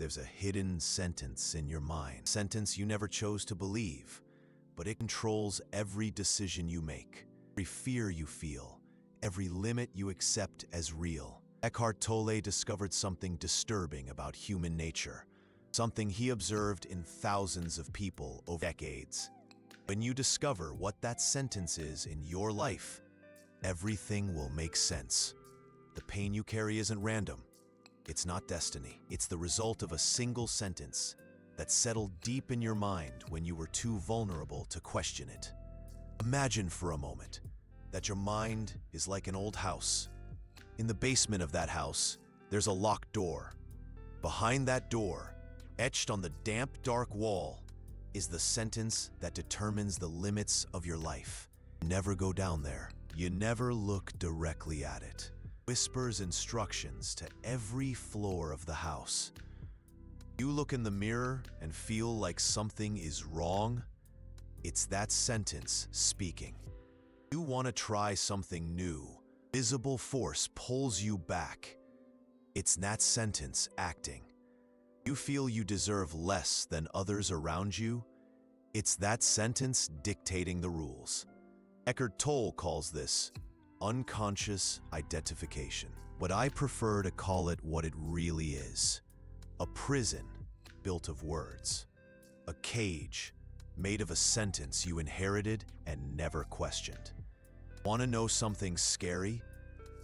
There's a hidden sentence in your mind, a sentence you never chose to believe, but it controls every decision you make, every fear you feel, every limit you accept as real. Eckhart Tolle discovered something disturbing about human nature, something he observed in thousands of people over decades. When you discover what that sentence is in your life, everything will make sense. The pain you carry isn't random. It's not destiny. It's the result of a single sentence that settled deep in your mind when you were too vulnerable to question it. Imagine for a moment that your mind is like an old house. In the basement of that house, there's a locked door. Behind that door, etched on the damp, dark wall, is the sentence that determines the limits of your life. Never go down there. You never look directly at it. Whispers instructions to every floor of the house. You look in the mirror and feel like something is wrong. It's that sentence speaking. You want to try something new. Visible force pulls you back. It's that sentence acting. You feel you deserve less than others around you. It's that sentence dictating the rules. Eckhart Tolle calls this unconscious identification, but I prefer to call it what it really is. A prison built of words. A cage made of a sentence you inherited and never questioned. Want to know something scary?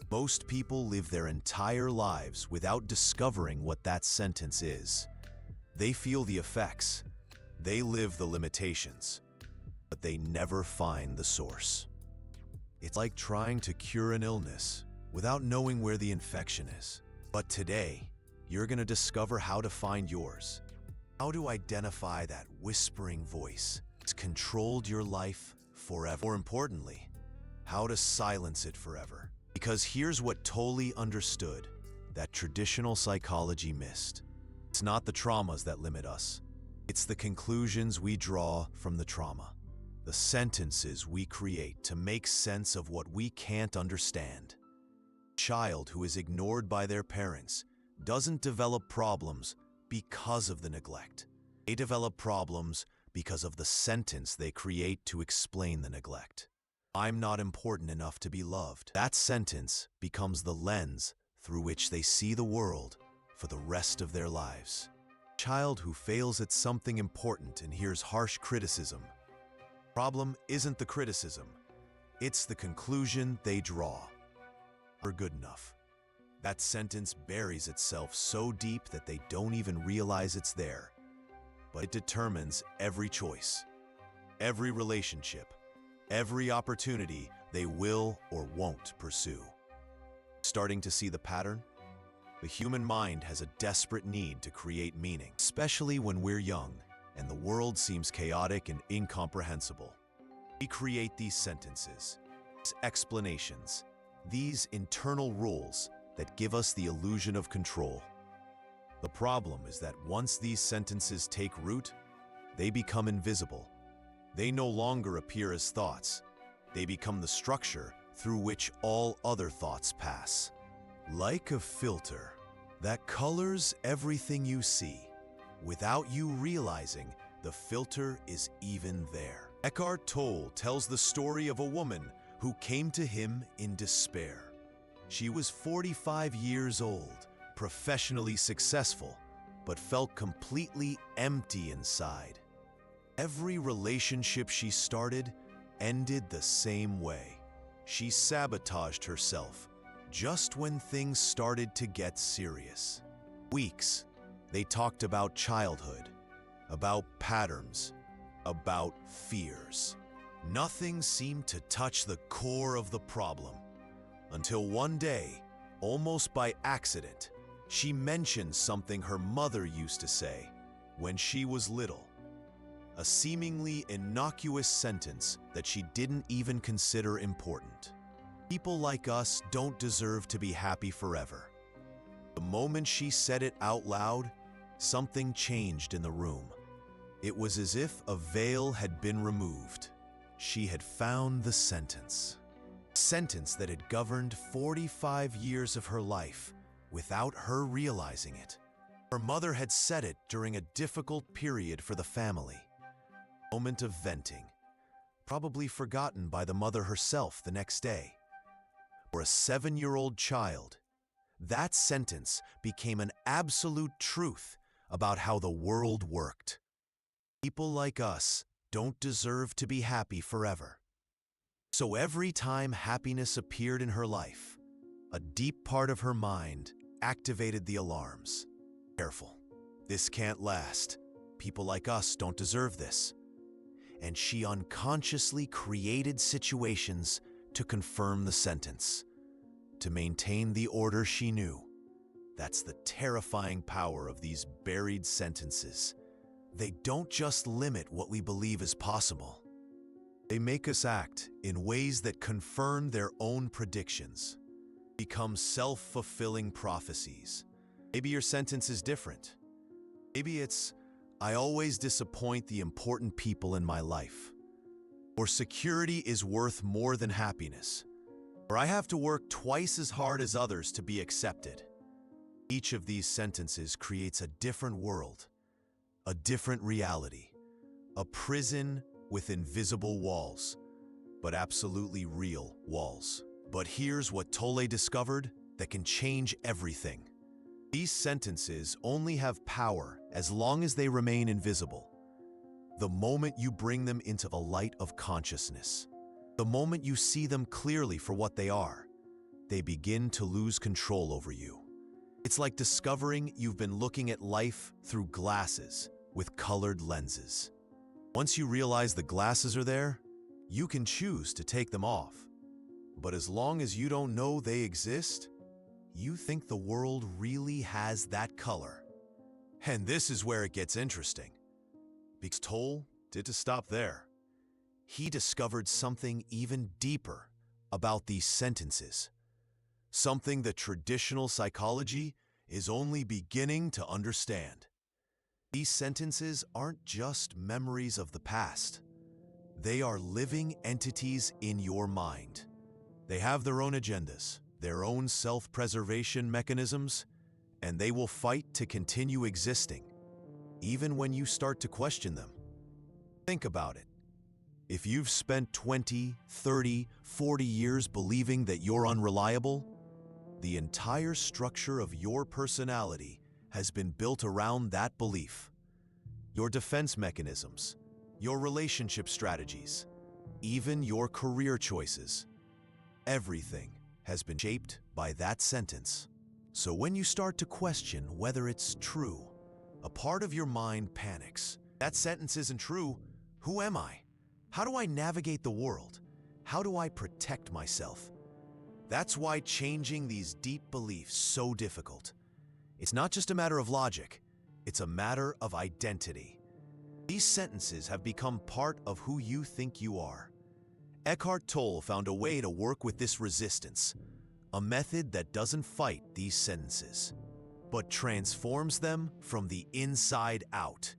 Most people live their entire lives without discovering what that sentence is. They feel the effects. They live the limitations, but they never find the source. It's like trying to cure an illness without knowing where the infection is. But today, you're going to discover how to find yours. How to identify that whispering voice that's controlled your life forever. More importantly, how to silence it forever. Because here's what Tolle understood that traditional psychology missed. It's not the traumas that limit us. It's the conclusions we draw from the trauma. The sentences we create to make sense of what we can't understand. A child who is ignored by their parents doesn't develop problems because of the neglect. They develop problems because of the sentence they create to explain the neglect. I'm not important enough to be loved. That sentence becomes the lens through which they see the world for the rest of their lives. A child who fails at something important and hears harsh criticism. Problem isn't the criticism, it's the conclusion they draw. We're good enough. That sentence buries itself so deep that they don't even realize it's there. But it determines every choice, every relationship, every opportunity they will or won't pursue. Starting to see the pattern? The human mind has a desperate need to create meaning, especially when we're young and the world seems chaotic and incomprehensible. We create these sentences, these explanations, these internal rules that give us the illusion of control. The problem is that once these sentences take root, they become invisible. They no longer appear as thoughts. They become the structure through which all other thoughts pass. Like a filter that colors everything you see, without you realizing the filter is even there. Eckhart Tolle tells the story of a woman who came to him in despair. She was 45 years old, professionally successful, but felt completely empty inside. Every relationship she started ended the same way. She sabotaged herself just when things started to get serious. Weeks, they talked about childhood, about patterns, about fears. Nothing seemed to touch the core of the problem. Until one day, almost by accident, she mentioned something her mother used to say when she was little. A seemingly innocuous sentence that she didn't even consider important. People like us don't deserve to be happy forever. The moment she said it out loud, something changed in the room. It was as if a veil had been removed. She had found the sentence. A sentence that had governed 45 years of her life without her realizing it. Her mother had said it during a difficult period for the family. Moment of venting, probably forgotten by the mother herself the next day. For a 7-year-old child, that sentence became an absolute truth about how the world worked. People like us don't deserve to be happy forever. So every time happiness appeared in her life, a deep part of her mind activated the alarms. Careful, this can't last. People like us don't deserve this. And she unconsciously created situations to confirm the sentence, to maintain the order she knew. That's the terrifying power of these buried sentences. They don't just limit what we believe is possible. They make us act in ways that confirm their own predictions, become self-fulfilling prophecies. Maybe your sentence is different. Maybe it's, I always disappoint the important people in my life. Or security is worth more than happiness. Or I have to work twice as hard as others to be accepted. Each of these sentences creates a different world, a different reality, a prison with invisible walls, but absolutely real walls. But here's what Tolle discovered that can change everything. These sentences only have power as long as they remain invisible. The moment you bring them into the light of consciousness, the moment you see them clearly for what they are, they begin to lose control over you. It's like discovering you've been looking at life through glasses with colored lenses. Once you realize the glasses are there, you can choose to take them off. But as long as you don't know they exist, you think the world really has that color. And this is where it gets interesting. Because Tolle didn't stop there. He discovered something even deeper about these sentences. Something that traditional psychology is only beginning to understand. These sentences aren't just memories of the past. They are living entities in your mind. They have their own agendas, their own self-preservation mechanisms, and they will fight to continue existing, even when you start to question them. Think about it. If you've spent 20, 30, 40 years believing that you're unreliable, the entire structure of your personality has been built around that belief. Your defense mechanisms, your relationship strategies, even your career choices. Everything has been shaped by that sentence. So when you start to question whether it's true, a part of your mind panics. That sentence isn't true. Who am I? How do I navigate the world? How do I protect myself? That's why changing these deep beliefs is so difficult. It's not just a matter of logic, it's a matter of identity. These sentences have become part of who you think you are. Eckhart Tolle found a way to work with this resistance, a method that doesn't fight these sentences, but transforms them from the inside out.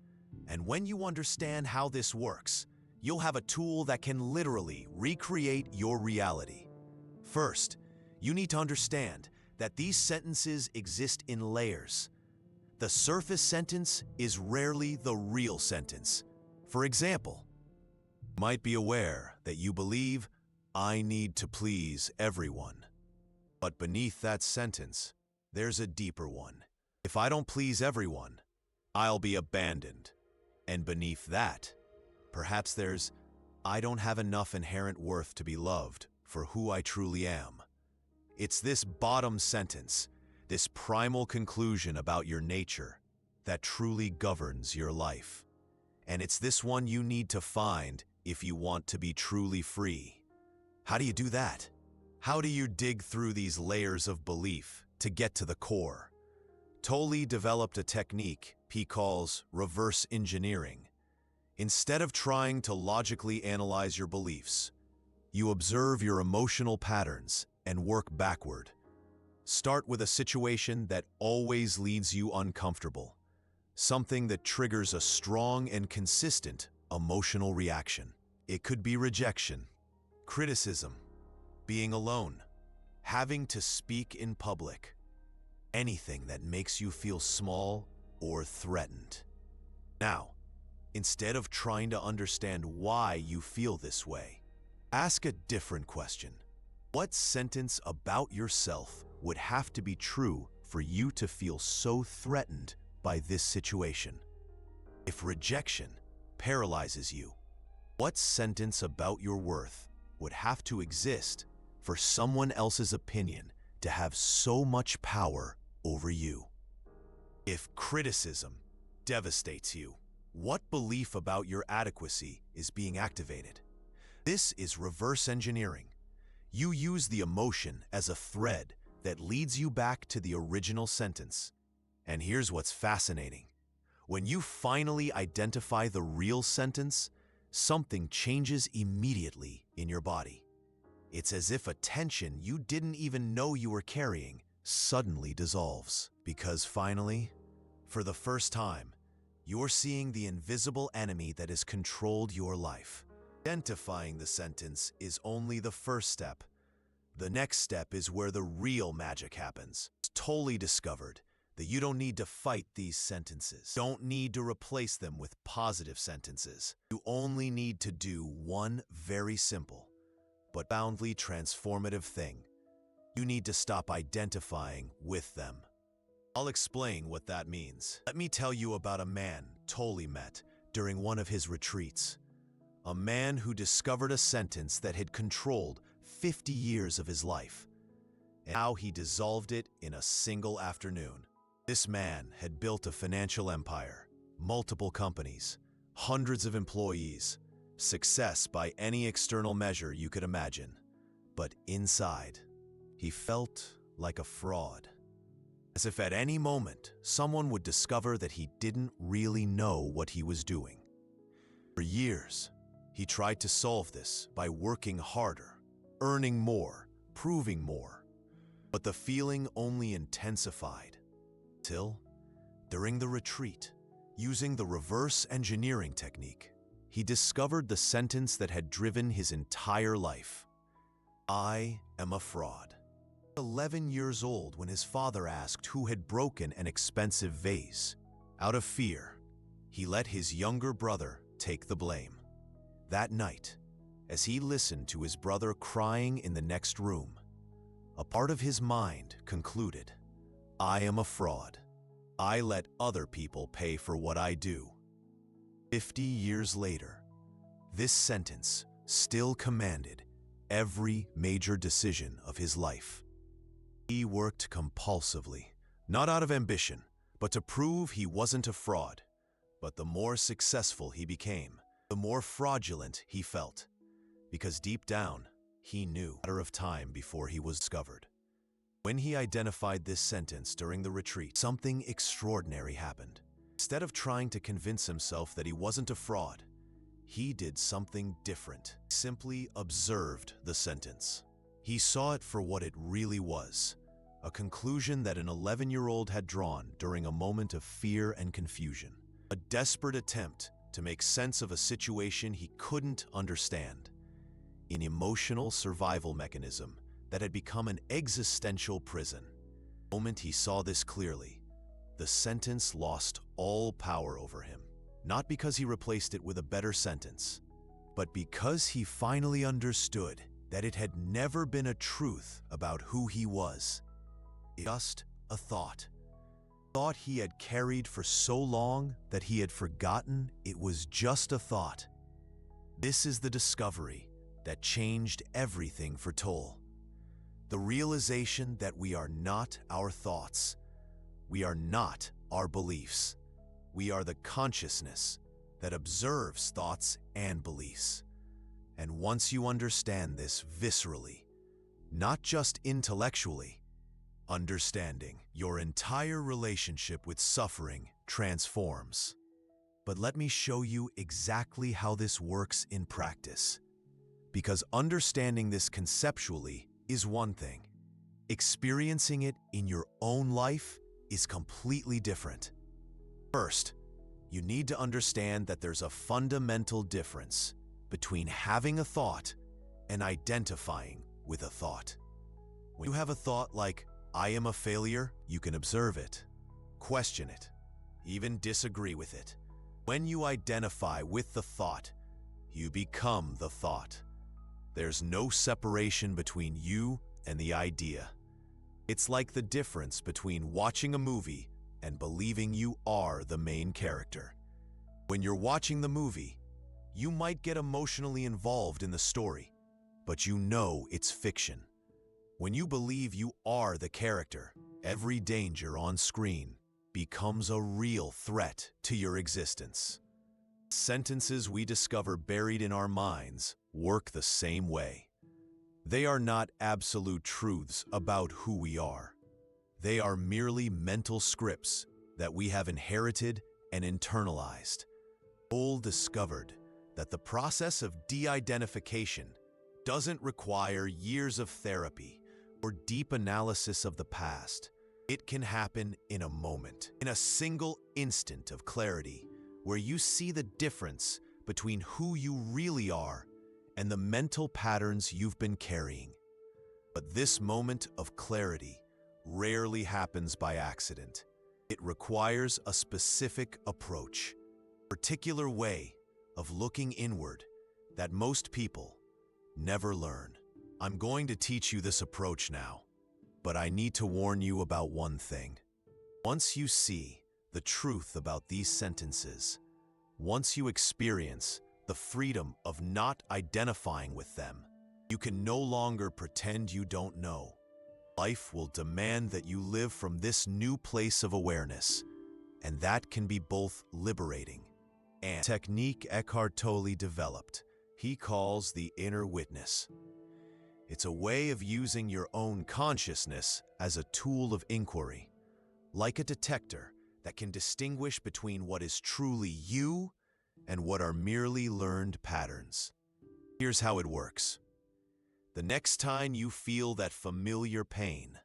And when you understand how this works, you'll have a tool that can literally recreate your reality. First, you need to understand that these sentences exist in layers. The surface sentence is rarely the real sentence. For example, you might be aware that you believe, I need to please everyone. But beneath that sentence, there's a deeper one. If I don't please everyone, I'll be abandoned. And beneath that, perhaps there's, I don't have enough inherent worth to be loved for who I truly am. It's this bottom sentence, this primal conclusion about your nature, that truly governs your life. And it's this one you need to find if you want to be truly free. How do you do that? How do you dig through these layers of belief to get to the core? Tolle developed a technique he calls reverse engineering. Instead of trying to logically analyze your beliefs, you observe your emotional patterns and work backward. Start with a situation that always leaves you uncomfortable, something that triggers a strong and consistent emotional reaction. It could be rejection, criticism, being alone, having to speak in public. Anything that makes you feel small or threatened. Now, instead of trying to understand why you feel this way, ask a different question. What sentence about yourself would have to be true for you to feel so threatened by this situation? If rejection paralyzes you, what sentence about your worth would have to exist for someone else's opinion to have so much power over you? If criticism devastates you, what belief about your adequacy is being activated? This is reverse engineering. You use the emotion as a thread that leads you back to the original sentence. And here's what's fascinating. When you finally identify the real sentence, something changes immediately in your body. It's as if a tension you didn't even know you were carrying suddenly dissolves. Because finally, for the first time, you're seeing the invisible enemy that has controlled your life. Identifying the sentence is only the first step. The next step is where the real magic happens. Tolle discovered that you don't need to fight these sentences. You don't need to replace them with positive sentences. You only need to do one very simple but profoundly transformative thing. You need to stop identifying with them. I'll explain what that means. Let me tell you about a man Tolle met during one of his retreats. A man who discovered a sentence that had controlled 50 years of his life, and how he dissolved it in a single afternoon. This man had built a financial empire, multiple companies, hundreds of employees, success by any external measure you could imagine. But inside, he felt like a fraud. As if at any moment, someone would discover that he didn't really know what he was doing. For years, he tried to solve this by working harder, earning more, proving more. But the feeling only intensified. Till, during the retreat, using the reverse engineering technique, he discovered the sentence that had driven his entire life. I am a fraud. 11 years old when his father asked who had broken an expensive vase. Out of fear, he let his younger brother take the blame. That night, as he listened to his brother crying in the next room, a part of his mind concluded, I am a fraud. I let other people pay for what I do. 50 years later, this sentence still commanded every major decision of his life. He worked compulsively, not out of ambition, but to prove he wasn't a fraud. But the more successful he became, the more fraudulent he felt, because deep down, he knew a matter of time before he was discovered. When he identified this sentence during the retreat, something extraordinary happened. Instead of trying to convince himself that he wasn't a fraud, he did something different. He simply observed the sentence. He saw it for what it really was, a conclusion that an 11-year-old had drawn during a moment of fear and confusion, a desperate attempt to make sense of a situation he couldn't understand, an emotional survival mechanism that had become an existential prison. The moment he saw this clearly, the sentence lost all power over him, not because he replaced it with a better sentence, but because he finally understood that it had never been a truth about who he was. Just a thought. Thought he had carried for so long that he had forgotten it was just a thought. This is the discovery that changed everything for Tolle. The realization that we are not our thoughts. We are not our beliefs. We are the consciousness that observes thoughts and beliefs. And once you understand this viscerally, not just intellectually, understanding, your entire relationship with suffering transforms. But let me show you exactly how this works in practice. Because understanding this conceptually is one thing. Experiencing it in your own life is completely different. First, you need to understand that there's a fundamental difference between having a thought and identifying with a thought. When you have a thought like, I am a failure, you can observe it, question it, even disagree with it. When you identify with the thought, you become the thought. There's no separation between you and the idea. It's like the difference between watching a movie and believing you are the main character. When you're watching the movie, you might get emotionally involved in the story, but you know it's fiction. When you believe you are the character, every danger on screen becomes a real threat to your existence. Sentences we discover buried in our minds work the same way. They are not absolute truths about who we are. They are merely mental scripts that we have inherited and internalized. Tolle discovered that the process of de-identification doesn't require years of therapy or deep analysis of the past. It can happen in a moment, in a single instant of clarity, where you see the difference between who you really are and the mental patterns you've been carrying. But this moment of clarity rarely happens by accident. It requires a specific approach, a particular way of looking inward that most people never learn. I'm going to teach you this approach now, but I need to warn you about one thing. Once you see the truth about these sentences, once you experience the freedom of not identifying with them, you can no longer pretend you don't know. Life will demand that you live from this new place of awareness, and that can be both liberating and a technique Eckhart Tolle developed. He calls the inner witness. It's a way of using your own consciousness as a tool of inquiry, like a detector that can distinguish between what is truly you and what are merely learned patterns. Here's how it works. The next time you feel that familiar pain,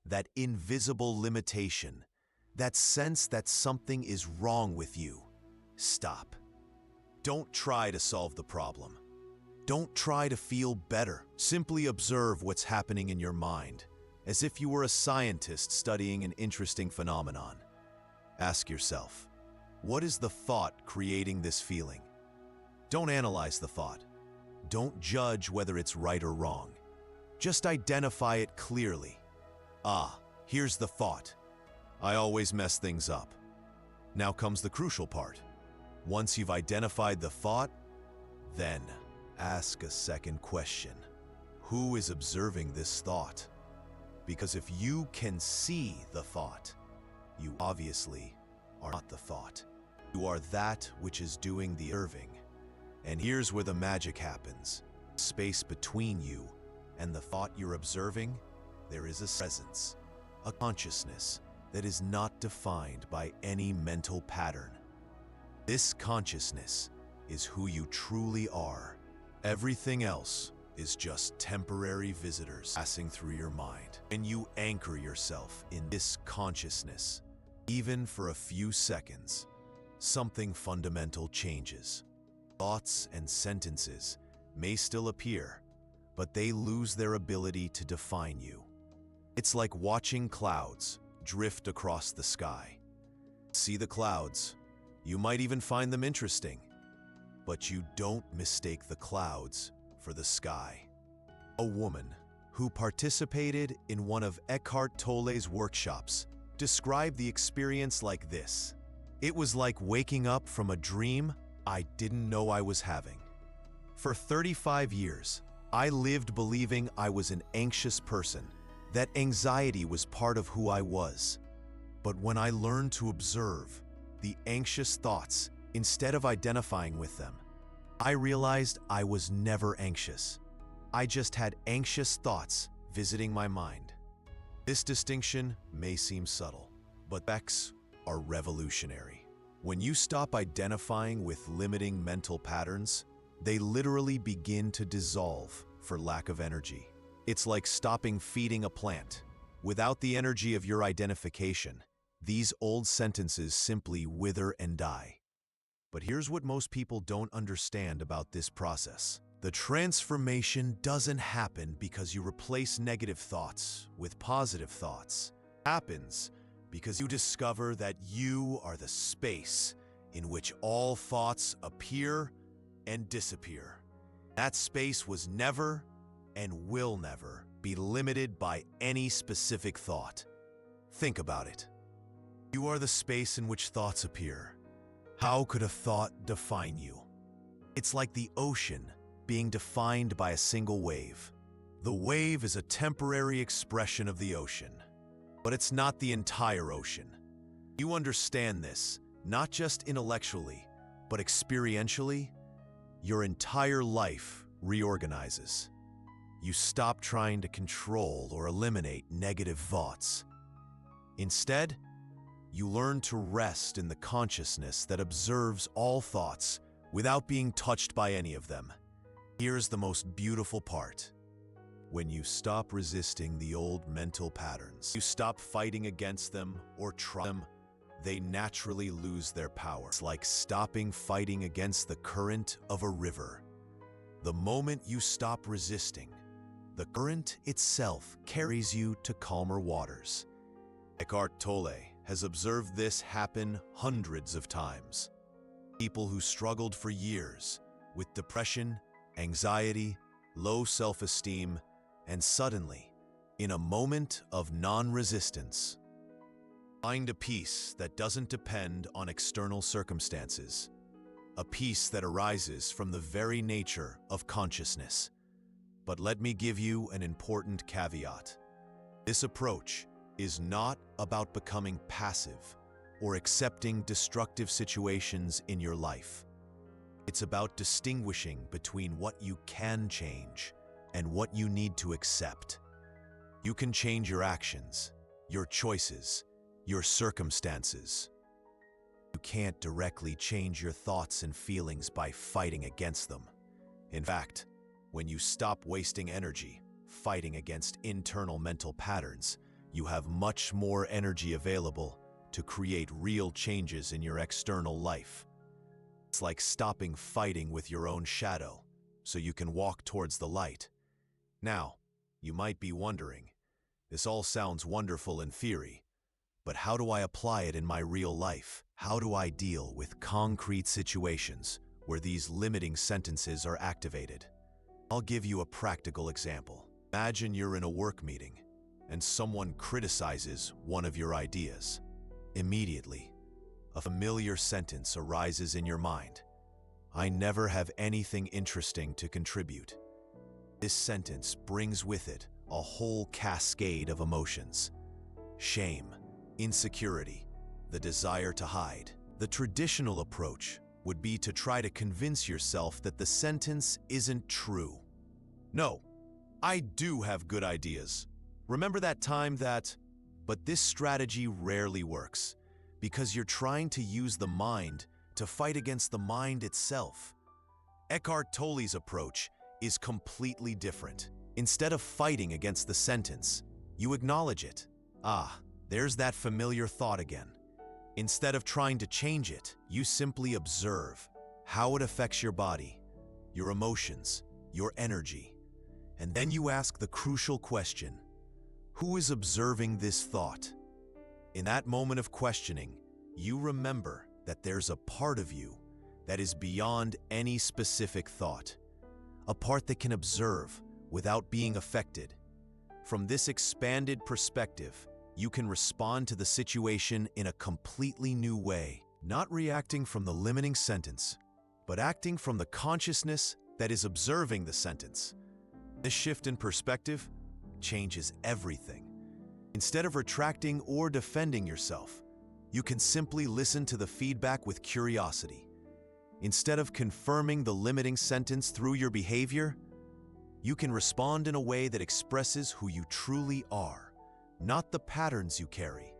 that invisible limitation, that sense that something is wrong with you, stop. Don't try to solve the problem. Don't try to feel better. Simply observe what's happening in your mind, as if you were a scientist studying an interesting phenomenon. Ask yourself, what is the thought creating this feeling? Don't analyze the thought. Don't judge whether it's right or wrong. Just identify it clearly. Ah, here's the thought. I always mess things up. Now comes the crucial part. Once you've identified the thought, then ask a second question. Who is observing this thought? Because if you can see the thought, you obviously are not the thought. You are that which is doing the observing. And here's where the magic happens. Space between you and the thought you're observing, there is a presence, a consciousness that is not defined by any mental pattern. This consciousness is who you truly are. Everything else is just temporary visitors passing through your mind. And you anchor yourself in this consciousness, even for a few seconds, something fundamental changes. Thoughts and sentences may still appear, but they lose their ability to define you. It's like watching clouds drift across the sky. See the clouds. You might even find them interesting, but you don't mistake the clouds for the sky. A woman who participated in one of Eckhart Tolle's workshops described the experience like this. It was like waking up from a dream I didn't know I was having. For 35 years, I lived believing I was an anxious person, that anxiety was part of who I was. But when I learned to observe the anxious thoughts instead of identifying with them, I realized I was never anxious. I just had anxious thoughts visiting my mind. This distinction may seem subtle, but effects are revolutionary. When you stop identifying with limiting mental patterns, they literally begin to dissolve for lack of energy. It's like stopping feeding a plant. Without the energy of your identification, these old sentences simply wither and die. But here's what most people don't understand about this process. The transformation doesn't happen because you replace negative thoughts with positive thoughts. It happens because you discover that you are the space in which all thoughts appear and disappear. That space was never and will never be limited by any specific thought. Think about it. You are the space in which thoughts appear. How could a thought define you? It's like the ocean being defined by a single wave. The wave is a temporary expression of the ocean, but it's not the entire ocean. You understand this, not just intellectually, but experientially. Your entire life reorganizes. You stop trying to control or eliminate negative thoughts. Instead, you learn to rest in the consciousness that observes all thoughts without being touched by any of them. Here's the most beautiful part. When you stop resisting the old mental patterns, you stop fighting against them or try them, they naturally lose their power. It's like stopping fighting against the current of a river. The moment you stop resisting, the current itself carries you to calmer waters. Eckhart Tolle has observed this happen hundreds of times. People who struggled for years with depression, anxiety, low self-esteem, and suddenly, in a moment of non-resistance, find a peace that doesn't depend on external circumstances, a peace that arises from the very nature of consciousness. But let me give you an important caveat. This approach is not about becoming passive or accepting destructive situations in your life. It's about distinguishing between what you can change and what you need to accept. You can change your actions, your choices, your circumstances. You can't directly change your thoughts and feelings by fighting against them. In fact, when you stop wasting energy fighting against internal mental patterns, you have much more energy available to create real changes in your external life. It's like stopping fighting with your own shadow so you can walk towards the light. Now, you might be wondering, this all sounds wonderful in theory, but how do I apply it in my real life? How do I deal with concrete situations where these limiting sentences are activated? I'll give you a practical example. Imagine you're in a work meeting and someone criticizes one of your ideas. Immediately, a familiar sentence arises in your mind. I never have anything interesting to contribute. This sentence brings with it a whole cascade of emotions. Shame, insecurity, the desire to hide. The traditional approach would be to try to convince yourself that the sentence isn't true. No, I do have good ideas. Remember that time that... But this strategy rarely works because you're trying to use the mind to fight against the mind itself. Eckhart Tolle's approach is completely different. Instead of fighting against the sentence, you acknowledge it. Ah, there's that familiar thought again. Instead of trying to change it, you simply observe how it affects your body, your emotions, your energy. And then you ask the crucial question, who is observing this thought? In that moment of questioning, you remember that there's a part of you that is beyond any specific thought, a part that can observe without being affected. From this expanded perspective, you can respond to the situation in a completely new way, not reacting from the limiting sentence, but acting from the consciousness that is observing the sentence. This shift in perspective changes everything. Instead of retracting or defending yourself, you can simply listen to the feedback with curiosity. Instead of confirming the limiting sentence through your behavior, you can respond in a way that expresses who you truly are, not the patterns you carry.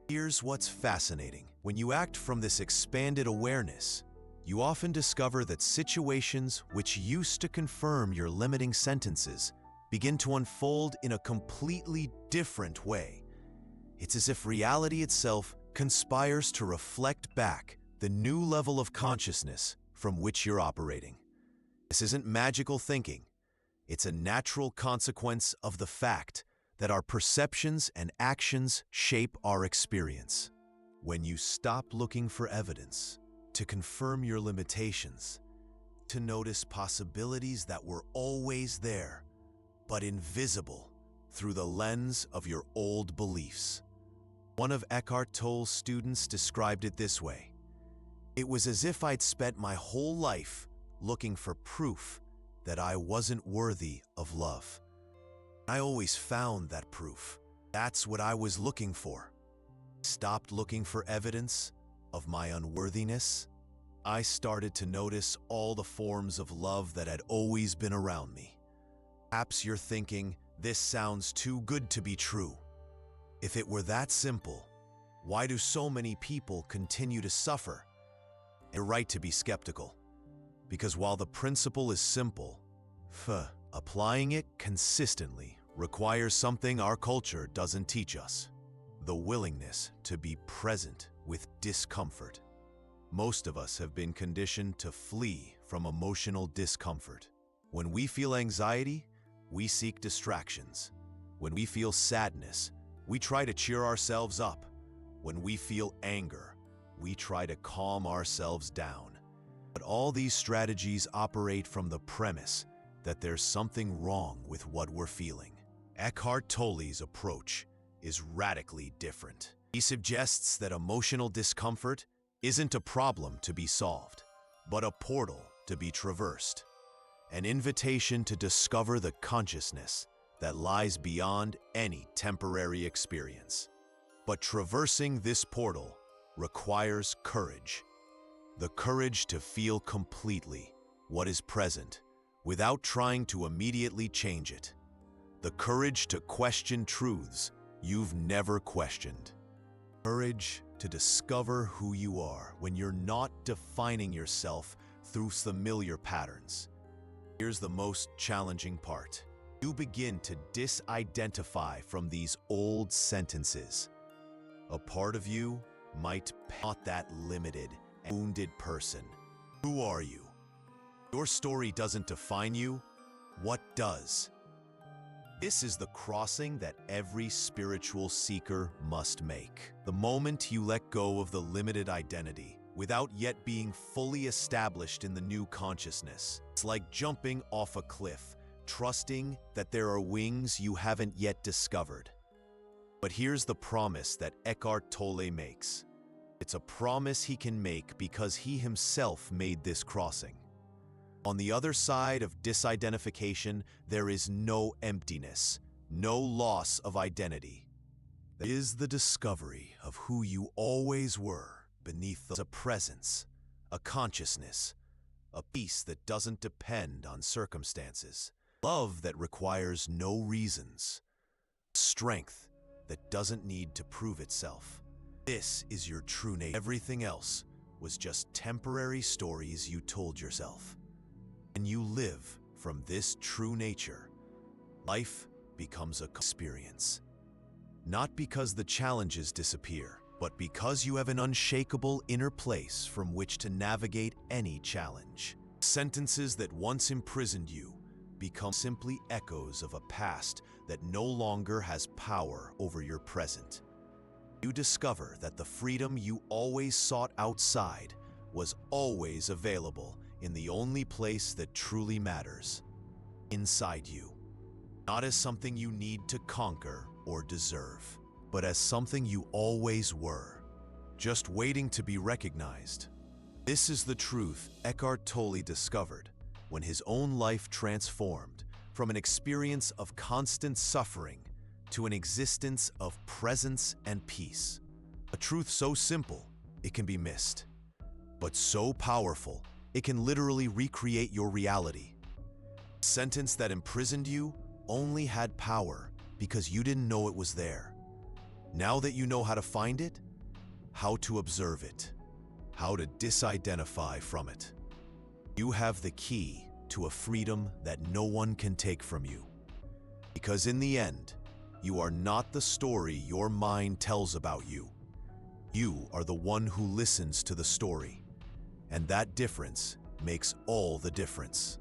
Here's what's fascinating. When you act from this expanded awareness, you often discover that situations which used to confirm your limiting sentences begin to unfold in a completely different way. It's as if reality itself conspires to reflect back the new level of consciousness from which you're operating. This isn't magical thinking. It's a natural consequence of the fact that our perceptions and actions shape our experience. When you stop looking for evidence to confirm your limitations, to notice possibilities that were always there, but invisible through the lens of your old beliefs. One of Eckhart Tolle's students described it this way: "It was as if I'd spent my whole life looking for proof that I wasn't worthy of love. I always found that proof. That's what I was looking for. Stopped looking for evidence of my unworthiness. I started to notice all the forms of love that had always been around me." Perhaps you're thinking, this sounds too good to be true. If it were that simple, why do so many people continue to suffer? You're right to be skeptical, because while the principle is simple, applying it consistently requires something our culture doesn't teach us: the willingness to be present with discomfort. Most of us have been conditioned to flee from emotional discomfort. When we feel anxiety, we seek distractions. When we feel sadness, we try to cheer ourselves up. When we feel anger, we try to calm ourselves down. But all these strategies operate from the premise that there's something wrong with what we're feeling. Eckhart Tolle's approach is radically different. He suggests that emotional discomfort isn't a problem to be solved, but a portal to be traversed, an invitation to discover the consciousness that lies beyond any temporary experience. But traversing this portal requires courage, the courage to feel completely what is present without trying to immediately change it, the courage to question truths you've never questioned, courage to discover who you are when you're not defining yourself through familiar patterns. Here's the most challenging part. You begin to disidentify from these old sentences. A part of you might not that limited and wounded person. Who are you? Your story doesn't define you. What does? This is the crossing that every spiritual seeker must make. The moment you let go of the limited identity without yet being fully established in the new consciousness, it's like jumping off a cliff, trusting that there are wings you haven't yet discovered. But here's the promise that Eckhart Tolle makes. It's a promise he can make because he himself made this crossing. On the other side of disidentification, there is no emptiness, no loss of identity. There is the discovery of who you always were beneath a presence, a consciousness, a peace that doesn't depend on circumstances, love that requires no reasons, strength that doesn't need to prove itself. This is your true nature. Everything else was just temporary stories you told yourself. And you live from this true nature, life becomes an experience. Not because the challenges disappear, but because you have an unshakable inner place from which to navigate any challenge. Sentences that once imprisoned you become simply echoes of a past that no longer has power over your present. You discover that the freedom you always sought outside was always available in the only place that truly matters, inside you. Not as something you need to conquer or deserve, but as something you always were, just waiting to be recognized. This is the truth Eckhart Tolle discovered when his own life transformed from an experience of constant suffering to an existence of presence and peace. A truth so simple, it can be missed, but so powerful, it can literally recreate your reality. A sentence that imprisoned you only had power because you didn't know it was there. Now that you know how to find it, how to observe it, how to disidentify from it, you have the key to a freedom that no one can take from you. Because in the end, you are not the story your mind tells about you. You are the one who listens to the story. And that difference makes all the difference.